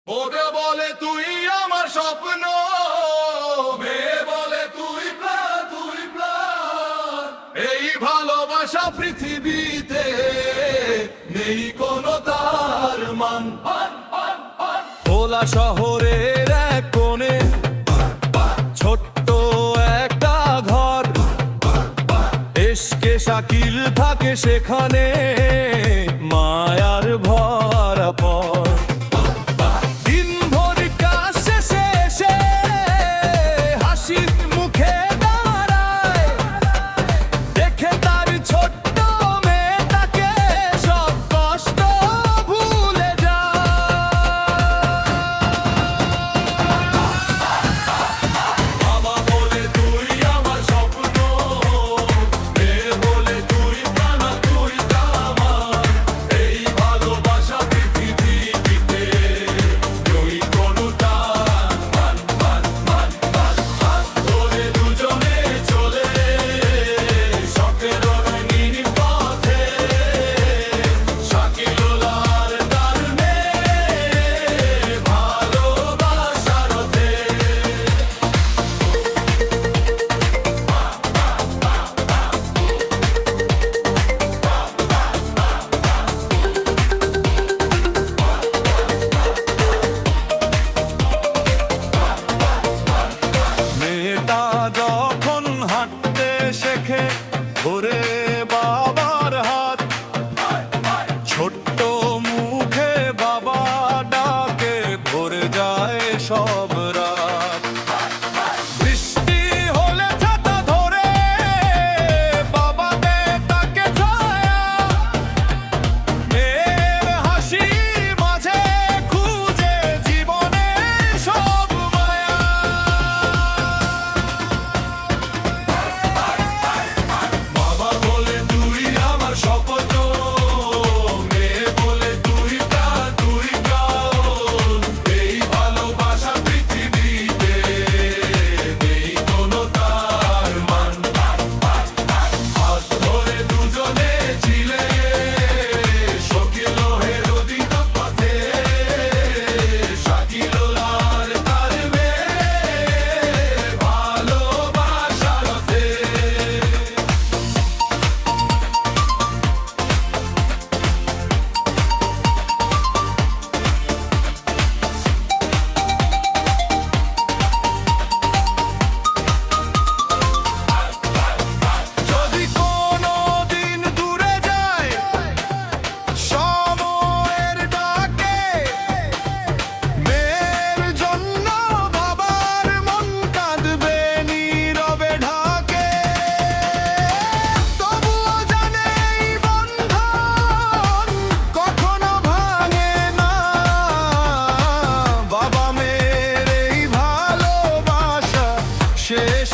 ওরে বলে তুই আমার স্বপ্ন, মেয়ে বলে তুই প্রাণ, তুই প্রাণ। এই ভালোবাসা পৃথিবীতে নেই কোনো তার মান। ভোলা শহরের এক কোণে ছোট্ট একটা ঘর, এসকে শাকিল থাকে সেখানে মায়ার ভরা পর। ওরে বাবার হাত, ছোট্ট মুখে বাবা ডাকে ভরে যায় সব রাত। বৃষ্টি হলে ছাতা ধরে বাবা দে তাকে ছায়া, মেয়ের হাসি মাঝে খুঁজে জীবনে সব মায়া। শেষ